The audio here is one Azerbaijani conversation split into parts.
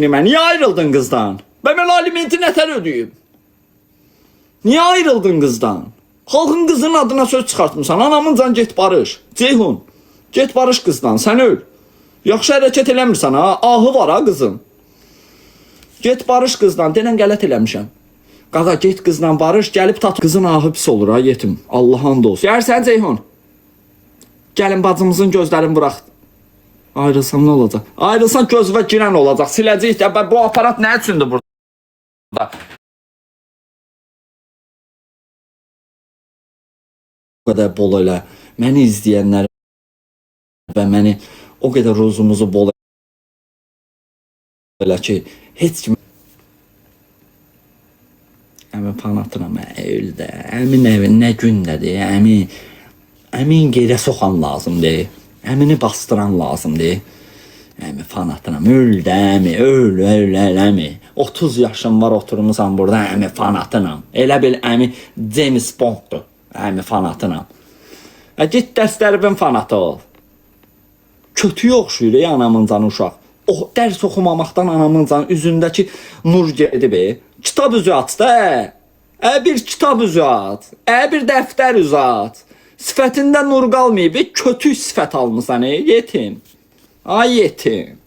Niye ayrıldın kızdan? Ben alimenti nətər ödəyim? Niye ayrıldın kızdan? Halkın kızının adına söz çıxartmısan. Anamın can get barış. Ceyhun. Get barış kızdan. Sen öl. Yaxşı hərəkət eləmirsən ha. Ahı var ha kızın. Get barış kızdan. Denən qələt eləmişəm. Qaqa get kızla barış. Gəlib tat. Kızın ahı pis olur ha yetim. Allah'ın olsun. Gəlsən Ceyhun. Gəlin bacımızın gözlərini bırax. Ayrılsam ne olacak? Ayrılsan gözüme giren olacak. Siləcəyik də. Bu aparat ne üçündür burada? O kadar bol elə. Məni izləyənlər və məni o kadar rozumuzu bol elə ki, heç kim əmi fanatıram, evdə. Əmin evin nə gündədir? Əmin gerə soxan lazımdır. Əmini bastıran lazımdır. Əmi fanatıram, öl də əmi, öl əmi. 30 yaşım var, oturmuşam burada, əmi fanatınam. Elə bil əmi James Bond'dur, əmi fanatınam. Git dərslərimin fanatı ol. Kötüyə oxşuyur ya anamın canı uşaq. Dərs oxumamaqdan anamın canı üzündəki nur gedib. Kitab üzü at da. Bir kitab üzü at. Bir dəftər üzü at. Sifətində nur qalmayıb, kötü sifət almısan, yetim. Ay yetim.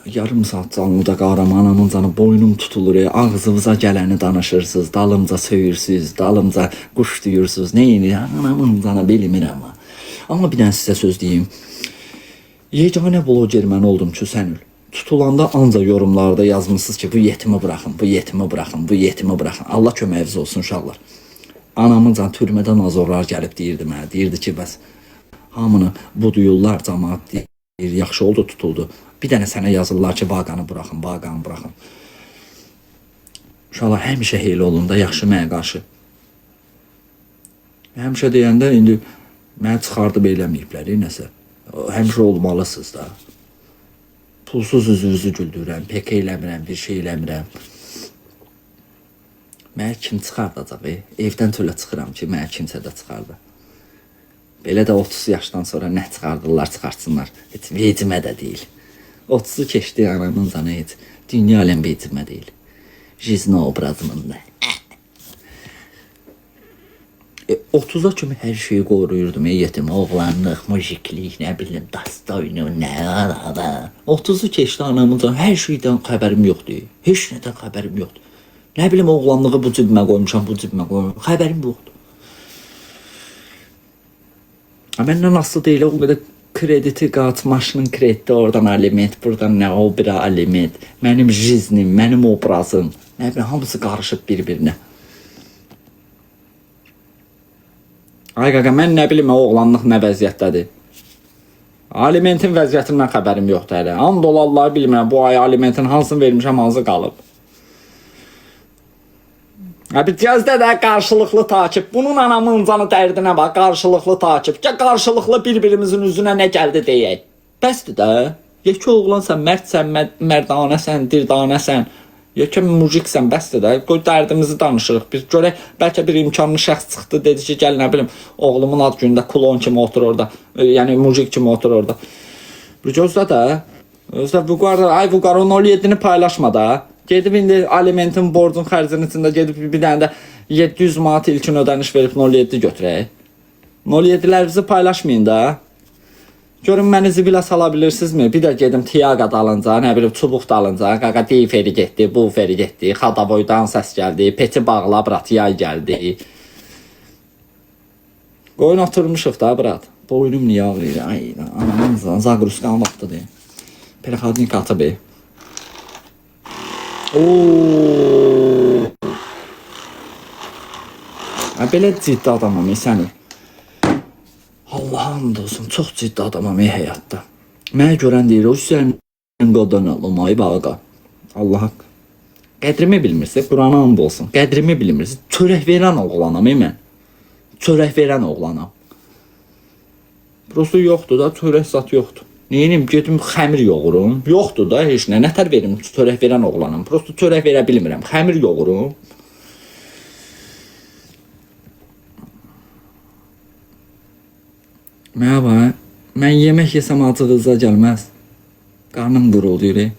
Yarım saat canlıda kahramanamın canı boynum tutulur. Ağzınıza gələni danışırsınız, dalımca söyürsünüz, dalımca quş duyursunuz. Neyini? Anamın canı bilmirəm. Ama bir dənə sizə söz deyim. Yeganə bloger mən oldum ki, sən öl. Tutulanda anca yorumlarda yazmışsınız ki, bu yetimi bırakın, bu yetimi bırakın, bu yetimi bırakın. Allah köməyiniz olsun uşaqlar. Anamın can türmədən azorlar gəlib deyirdi mənə. Deyirdi ki, bəs hamını bu duyurlar, cəmaat deyir, yaxşı oldu, tutuldu. Bir dənə sənə yazırlar ki, Vaqanı bırakın, Vaqanı bırakın. Uşaqlar həmişə heyli olun da yaxşı mənə qarşı. Həmişə deyəndə indi mənə çıxardıb eləməyiblər, nəsə. Həmişə olmalısınız da. Pulsuz üzünüzü güldürürəm, pek eləmirəm, bir şey eləmirəm. Mənə kim çıxardacaq? Evdən tölə çıxıram ki, mənə kimsə də çıxardı. Belə də 30 yaşdan sonra nə çıxardırlar, çıxartsınlar. Heç vecimə də deyil. 30'u keçdi anamın canı heç. Dünya aləm vecimə deyil. Jizna obrazımında. 30'a kimi hər şeyi qoruyurdum. Yetim, oğlanlıq, mujiklik, nə bilim, dastoynu, nə arada. 30'u keçdi anamın canı. Hər şeydən xəbərim yoxdur. Heç nədən xəbərim yoxdur. Nə bilim, oğlanlığı bu cibimə qoymuşam, bu cibimə qoymuşam. Xəbərim yoxdur. Məndən aslı deyil, o qədər krediti qaç, maşının krediti, oradan aliment, buradan nə o bir aliment. Mənim jiznim, mənim obrazım. Nə bilim, hamısı qarışıb bir-birinə. Ay qaqa, mən nə bilim, oğlanlıq nə vəziyyətdədir. Alimentin vəziyyətindən xəbərim yoxdur hələ. And olarlar bilmirəm, bu ay alimentin hansını vermişəm, hansı qalıb. Bir cəzdə də qarşılıqlı takip. Bunun anamın canı dərdinə bax, qarşılıqlı takip. Qarşılıqlı bir-birimizin üzünə nə gəldi deyək. Bəsdir də. Yekə oğlansən, mərdsən, mərdanəsən, dirdanəsən. Yekə mujiksən, bəsdir də. Qoy dərdimizi danışırıq. Bir görək, bəlkə bir imkanlı şəxs çıxdı, dedi ki, gəl nə bilim, oğlumun ad günündə klon kimi otur orada. Yəni mujik kimi otur orada. Bir gözlə də. Özdə ay Vüqar, o 07'ni paylaşma da. Gedib indi alimentin borcun xərcinin içində gedib bir dənə də 700 manat ilkin ödəniş verib 07 götürək. 07'lərinizi paylaşmayın da. Görün məni zibilə sala bilirsinizmi? Bir də gedim Tiaqa dalınca, nə bilim çubuq dalınca, qaqa deyif eri getdi, bu feri getdi, Xadavoydan səs gəldi, peti bağla, brat, yay gəldi. Qoyun oturmuşuq da, brat. Boynum niyə ağrıyır? Ay, anamın Zagruskan vaxtıdır. Perxadnik atı bey. Belə ciddi adamam səni. Allah'ım olsun, çox ciddi adamam həyatda. Mənə görən deyir, o sənin qadan alım, ay baqa. Allah haqq. Qədrimi bilmirsə, Qurana and olsun. Qədrimi bilmirsə, çörək verən oğlanam mən. Çörək verən oğlanam. Prosto yoxdur da, çörək zat yoxdur. Neyim, gedim xəmir yoğurum. Yoxdur da heç nə. Nətər verim çörək verən oğlanım. Prosta çörək verə bilmirəm. Xəmir yoğurum. Merhaba. Mən yemək yesəm acığınıza gəlməz. Qarnım guruldayır.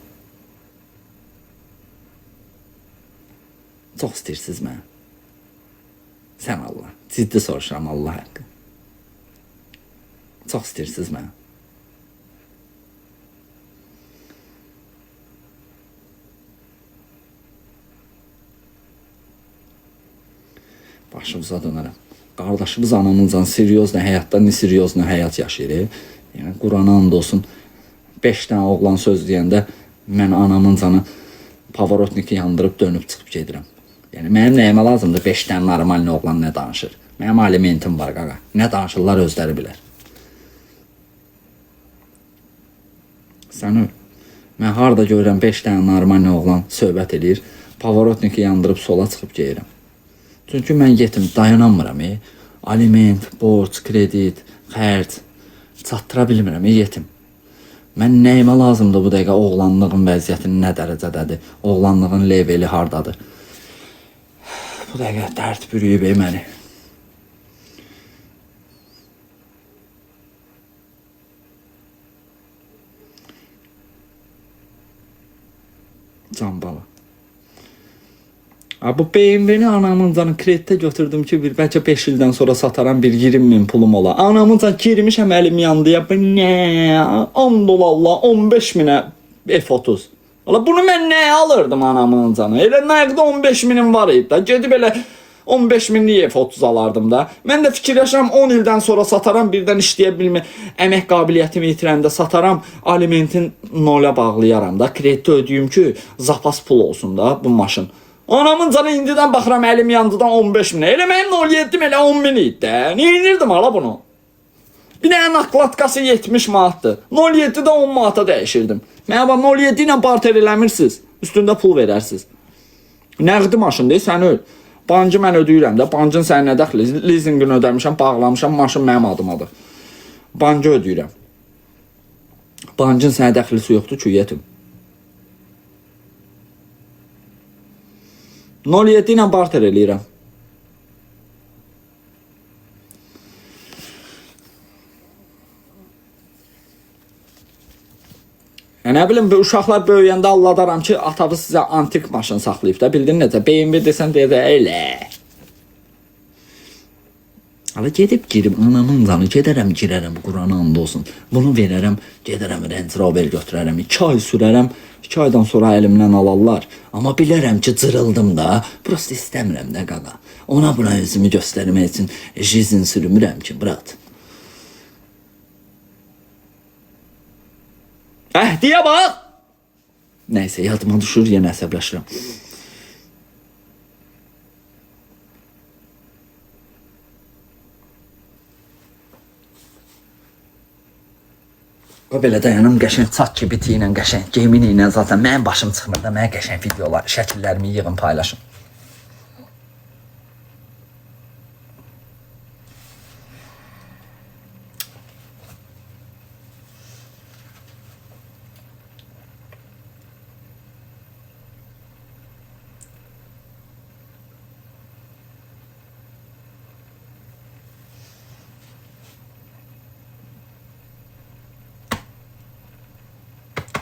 Çox istəyirsiniz mən. Sən Allah. Ciddi soruşuram Allah haqqı. Çox istəyirsiniz mən. Başımıza dönərəm. Qardaşımız anamızdan seriozla həyatda ne seriozla həyat yaşayır. Yəni Qurana and olsun 5 dənə oğlan söz deyəndə mən anamın canı pavarotniki yandırıb dönüb çıxıb gedirəm. Yəni mənim nəyimə lazımdır 5 dənə normal oğlan nə danışır. Mənim alimentim var qaqa. Nə danışırlar özləri bilər. Sən mən harda görürəm 5 dənə normal oğlan söhbət edir, pavarotniki yandırıb sola çıxıb gedirəm. Çünki mən yetim dayanamıram. Aliment, borc, kredit, xərc çatdıra bilmirəm yetim. Mən nəyimə lazımdır bu dəqiqə oğlanlığın vəziyyətinin nə dərəcədədir? Oğlanlığın leveli hardadır? Bu dəqiqə dərd bürüyüb məni. Can bala. Bu BMW-ni anamın canı kreditə götürdüm ki, bəlkə 5 ildən sonra sataram, bir 20.000 pulum ola. Anamın canı girmişəm əlim yandı ya. Bu nə? 10 dolarla 15.000-ə F30. Ola bunu mən nəyə alırdım anamın canı? Elə nəqdə 15.000'im var idi da. Gedib elə 15.000'lik F30 alardım da. Mən də fikirləşirəm 10 ildən sonra sataram, birdən işləyə bilmə, əmək qabiliyyətimi itirəndə sataram, alimentin nola bağlayaram da, krediti ödəyim ki, zapas pul olsun da bu maşın. Anamın canı indidən baxıram əlim yandıdan 15.000'ə. Elə mənim 07'm elə 10.000 idi də. Neyinirdim hala bunu? Bir dənə nakladkası 70 manatdır. 07'də 10 manata dəyişirdim. Mənə 07 ilə barter eləmirsiniz. Üstündə pul verərsiniz. Nəqdi maşın deyil, sən öl. Bancı mən ödəyirəm də. Bancın sənin nə dəxli? Leasingini ödəmişəm, bağlamışam, maşın mənim adımadır. Bancı ödəyirəm. Bancın sənə dəxlisi yoxdur ki, yetim. 07 ilə barter eləyirəm. Nə bilim, uşaqlar böyüyəndə alladaram ki, atavı sizə antik maşın saxlayıb da, bildin necə? BMW desən deyə də elə. Ala gedib girib anamın canı, gedərəm girərəm, Qurana and olsun. Bunu verərəm, gedərəm Range Rover götürərəm, 2 ay sürərəm, 2 aydan sonra əlimdən alarlar. Amma bilərəm ki, cırıldım da, prosta istəmirəm də qaqa. Ona buna özümü göstərmək üçün jizin sürmürəm ki, brat. Diyə bax! Nəysə, yadıma düşür, yenə əsəbləşirəm. O belə dayanım, qəşəng çat kibiti ilə, qəşəng gemini ilə zaten mənim başım çıxmır da, mənə qəşəng videolar, şəkillərimi yığın, paylaşın.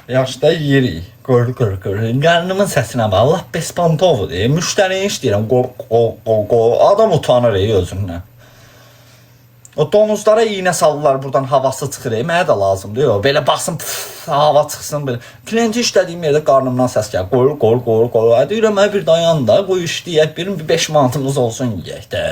Yaşda yerik, qır. Qarnımın səsinə bax, Allah bespantovdur. Müştəriyə işləyirəm, adam utanır özündən. O donuzlara iğnə salırlar, buradan havası çıxır, mənə də lazımdır. Belə baxsın, hava çıxsın. Klienti işlədiyim yerdə qarnımdan səs gəlir, qır. Deyirəm, bir dayan da, qoy işləyək, bir 5 manatımız olsun yiyək də.